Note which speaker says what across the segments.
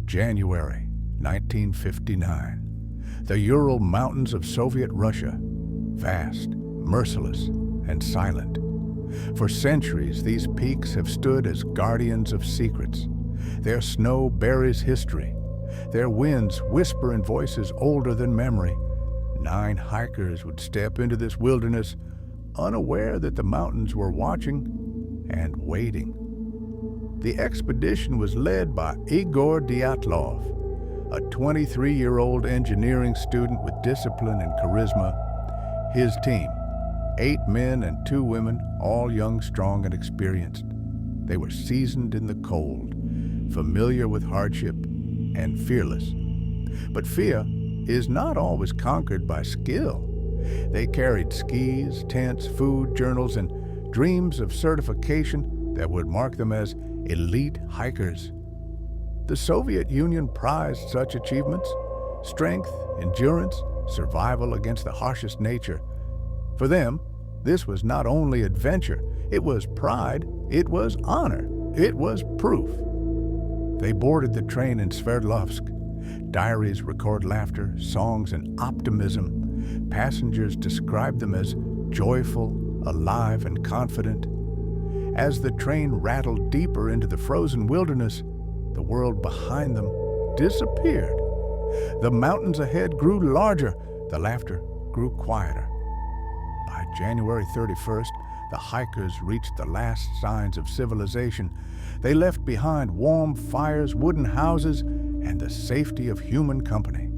Speaker 1: January 1959. The Ural Mountains of Soviet Russia, vast, merciless, and silent. For centuries, these peaks have stood as guardians of secrets. Their snow buries history. Their winds whisper in voices older than memory. 9 hikers would step into this wilderness, unaware that the mountains were watching and waiting. The expedition was led by Igor Dyatlov, a 23-year-old engineering student with discipline and charisma. His team, 8 men and 2 women, all young, strong, and experienced. They were seasoned in the cold, familiar with hardship, and fearless. But fear is not always conquered by skill. They carried skis, tents, food, journals, and dreams of certification that would mark them as elite hikers. The Soviet Union prized such achievements: strength, endurance, survival against the harshest nature. For them, this was not only adventure, it was pride, it was honor, it was proof. They boarded the train in Sverdlovsk. Diaries record laughter, songs, and optimism. Passengers described them as joyful, alive, and confident. As the train rattled deeper into the frozen wilderness, the world behind them disappeared. The mountains ahead grew larger, the laughter grew quieter. By January 31st, the hikers reached the last signs of civilization. They left behind warm fires, wooden houses, and the safety of human company.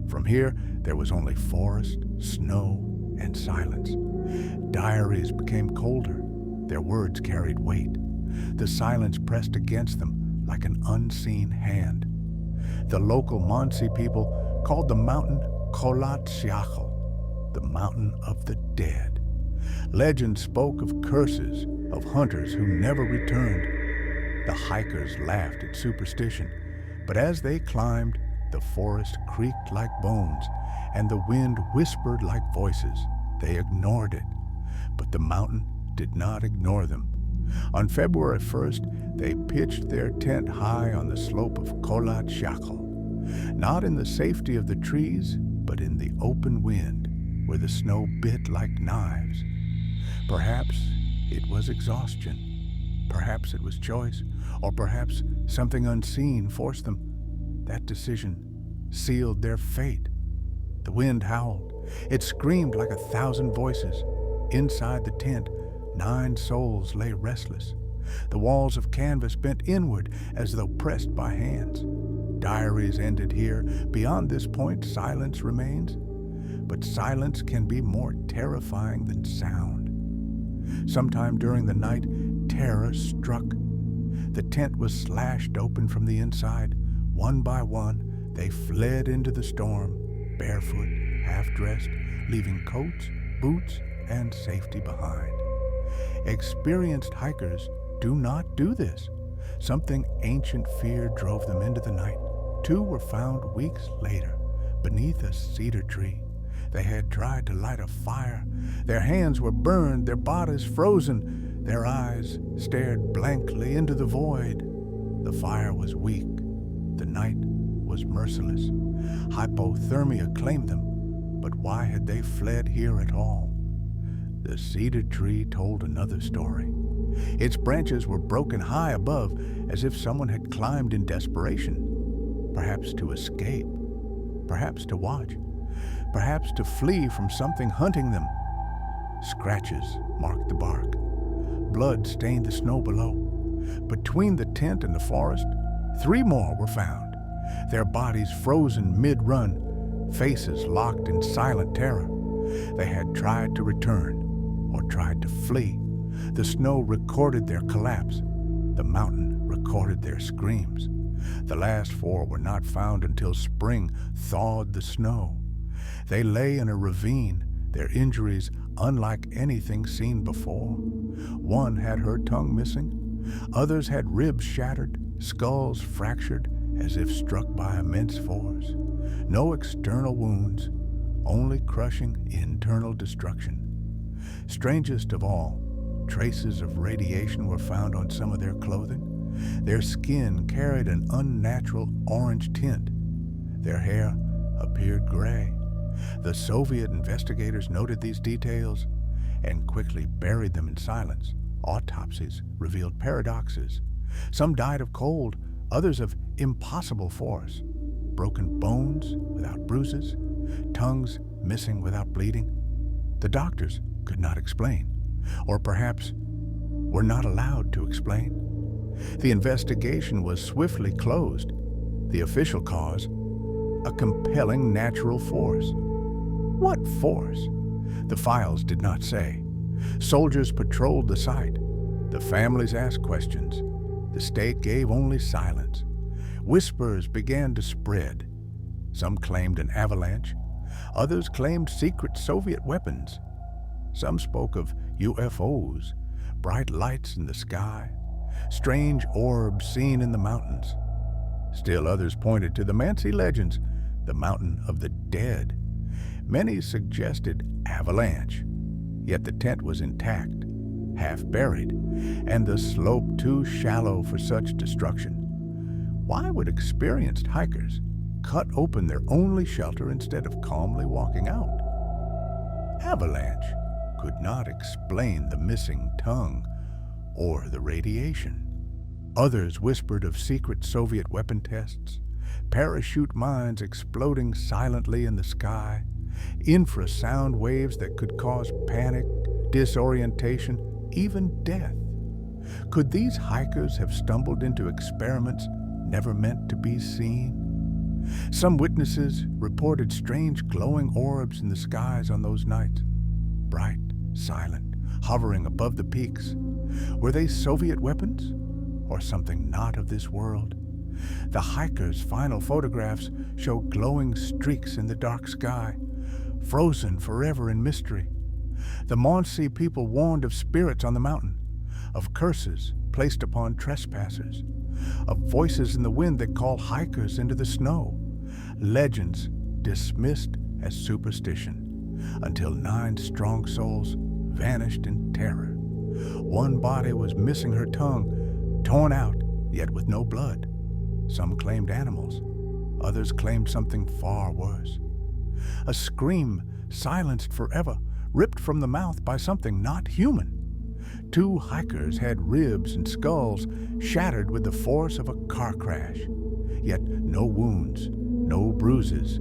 Speaker 1: From here, there was only forest, snow, and silence. Diaries became colder. Their words carried weight. The silence pressed against them like an unseen hand. The local Mansi people called the mountain Kholat Syakhl, the mountain of the dead. Legend spoke of curses, of hunters who never returned. The hikers laughed at superstition, but as they climbed, the forest creaked like bones, and the wind whispered like voices. They ignored it, but the mountain did not ignore them. On February 1st, they pitched their tent high on the slope of Kholat Syakhl, not in the safety of the trees, but in the open wind, where the snow bit like knives. Perhaps it was exhaustion. Perhaps it was choice, or perhaps something unseen forced them. That decision sealed their fate. The wind howled. It screamed like 1,000 voices. Inside the tent, 9 souls lay restless. The walls of canvas bent inward as though pressed by hands. Diaries ended here. Beyond this point, silence remains. But silence can be more terrifying than sound. Sometime during the night, terror struck. The tent was slashed open from the inside. One by one, they fled into the storm, barefoot, half-dressed, leaving coats, boots, and safety behind. Experienced hikers do not do this. Something ancient fear drove them into the night. 2 were found weeks later, beneath a cedar tree. They had tried to light a fire. Their hands were burned, their bodies frozen. Their eyes stared blankly into the void. The fire was weak. The night was merciless. Hypothermia claimed them, but why had they fled here at all? The cedar tree told another story. Its branches were broken high above, as if someone had climbed in desperation. Perhaps to escape, perhaps to watch, perhaps to flee from something hunting them. Scratches marked the bark. Blood stained the snow below. Between the tent and the forest, 3 more were found, their bodies frozen mid-run, faces locked in silent terror. They had tried to return or tried to flee. The snow recorded their collapse. The mountain recorded their screams. The last 4 were not found until spring thawed the snow. They lay in a ravine, their injuries unlike anything seen before. One had her tongue missing. Others had ribs shattered, skulls fractured as if struck by immense force. No external wounds, only crushing internal destruction. Strangest of all, traces of radiation were found on some of their clothing. Their skin carried an unnatural orange tint. Their hair appeared gray. The Soviet investigators noted these details and quickly buried them in silence. Autopsies revealed paradoxes. Some died of cold, others of impossible force. Broken bones without bruises, tongues missing without bleeding. The doctors could not explain, or perhaps were not allowed to explain. The investigation was swiftly closed. The official cause, a compelling natural force. What force? The files did not say. Soldiers patrolled the site. The families asked questions. The state gave only silence. Whispers began to spread. Some claimed an avalanche. Others claimed secret Soviet weapons. Some spoke of UFOs, bright lights in the sky, strange orbs seen in the mountains. Still others pointed to the Mansi legends, the mountain of the dead. Many suggested avalanche, yet the tent was intact, half buried, and the slope too shallow for such destruction. Why would experienced hikers cut open their only shelter instead of calmly walking out? Avalanche could not explain the missing tongue or the radiation. Others whispered of secret Soviet weapon tests, parachute mines exploding silently in the sky, infrasound waves that could cause panic, disorientation, even death. Could these hikers have stumbled into experiments never meant to be seen? Some witnesses reported strange glowing orbs in the skies on those nights, bright, silent, hovering above the peaks. Were they Soviet weapons or something not of this world? The hikers' final photographs show glowing streaks in the dark sky, frozen forever in mystery. The Mansi people warned of spirits on the mountain, of curses placed upon trespassers, of voices in the wind that call hikers into the snow, legends dismissed as superstition, until 9 strong souls vanished in terror. One body was missing her tongue, torn out, yet with no blood. Some claimed animals, others claimed something far worse. A scream silenced forever, ripped from the mouth by something not human. 2 hikers had ribs and skulls shattered with the force of a car crash, yet no wounds, no bruises,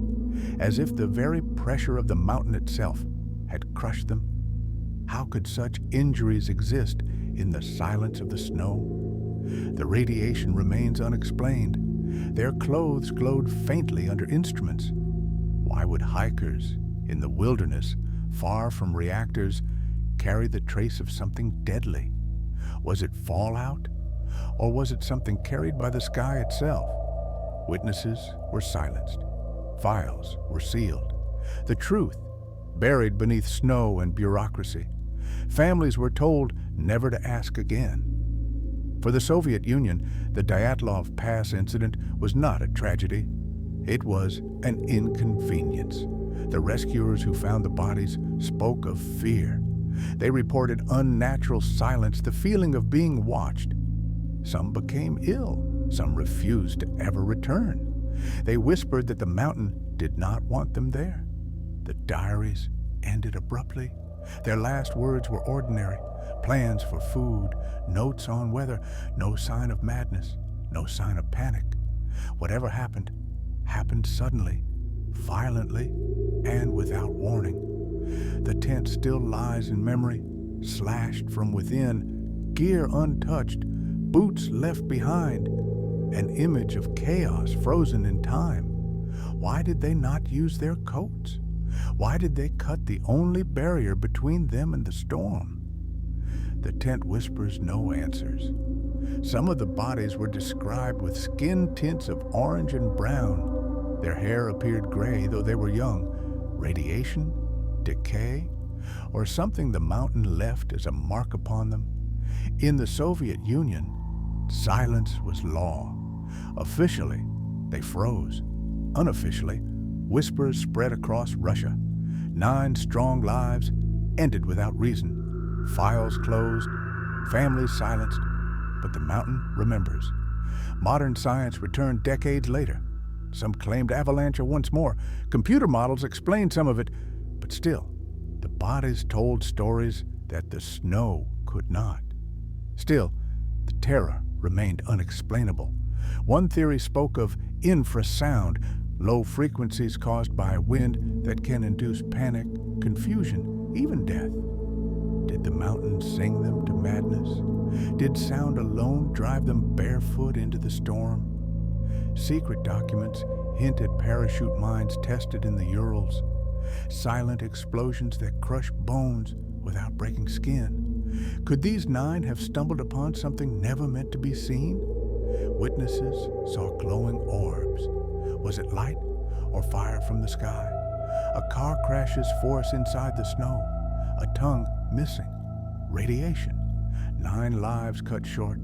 Speaker 1: as if the very pressure of the mountain itself had crushed them. How could such injuries exist in the silence of the snow? The radiation remains unexplained. Their clothes glowed faintly under instruments. Why would hikers in the wilderness, far from reactors, carry the trace of something deadly? Was it fallout, or was it something carried by the sky itself? Witnesses were silenced. Files were sealed. The truth buried beneath snow and bureaucracy. Families were told never to ask again. For the Soviet Union, the Dyatlov Pass incident was not a tragedy. It was an inconvenience. The rescuers who found the bodies spoke of fear. They reported unnatural silence, the feeling of being watched. Some became ill. Some refused to ever return. They whispered that the mountain did not want them there. The diaries ended abruptly. Their last words were ordinary. Plans for food, notes on weather, no sign of madness, no sign of panic. Whatever happened, happened suddenly, violently, and without warning. The tent still lies in memory, slashed from within, gear untouched, boots left behind, an image of chaos frozen in time. Why did they not use their coats? Why did they cut the only barrier between them and the storm? The tent whispers no answers. Some of the bodies were described with skin tints of orange and brown. Their hair appeared gray, though they were young. Radiation? Decay? Or something the mountain left as a mark upon them? In the Soviet Union, silence was law. Officially, they froze. Unofficially, whispers spread across Russia. 9 strong lives ended without reason. Files closed, families silenced, but the mountain remembers. Modern science returned decades later. Some claimed avalanche once more. Computer models explained some of it, but still, the bodies told stories that the snow could not. Still, the terror remained unexplainable. One theory spoke of infrasound, low frequencies caused by wind that can induce panic, confusion, even death. Did the mountains sing them to madness? Did sound alone drive them barefoot into the storm? Secret documents hint at parachute mines tested in the Urals, silent explosions that crush bones without breaking skin. Could these 9 have stumbled upon something never meant to be seen? Witnesses saw glowing orbs. Was it light or fire from the sky? A car crashes force inside the snow. A tongue missing. Radiation. 9 lives cut short.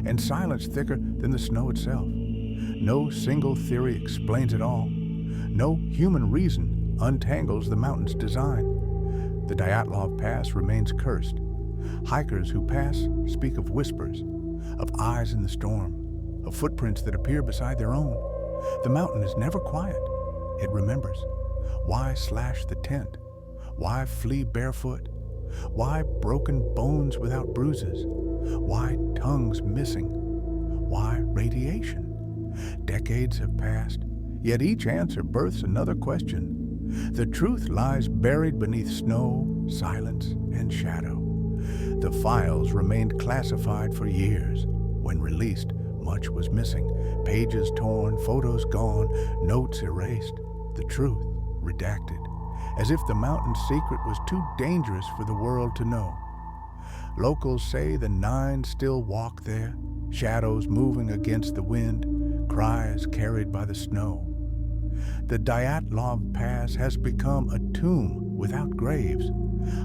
Speaker 1: And silence thicker than the snow itself. No single theory explains it all. No human reason untangles the mountain's design. The Dyatlov Pass remains cursed. Hikers who pass speak of whispers, of eyes in the storm, of footprints that appear beside their own. The mountain is never quiet. It remembers. Why slash the tent? Why flee barefoot? Why broken bones without bruises? Why tongues missing? Why radiation? Decades have passed, yet each answer births another question. The truth lies buried beneath snow, silence, and shadow. The files remained classified for years. When released, much was missing. Pages torn, photos gone, notes erased, the truth redacted, as if the mountain's secret was too dangerous for the world to know. Locals say the 9 still walk there, shadows moving against the wind, cries carried by the snow. The Dyatlov Pass has become a tomb without graves,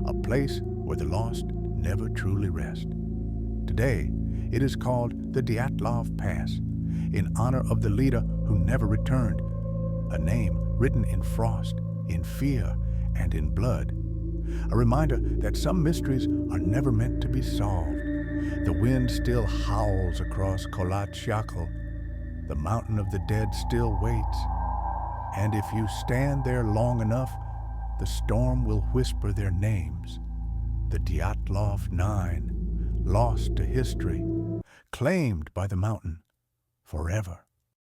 Speaker 1: a place where the lost never truly rest. Today, it is called the Dyatlov Pass, in honor of the leader who never returned, a name written in frost, in fear, and in blood. A reminder that some mysteries are never meant to be solved. The wind still howls across Kolatsyakl. The mountain of the dead still waits. And if you stand there long enough, the storm will whisper their names. The Dyatlov 9, lost to history, claimed by the mountain forever.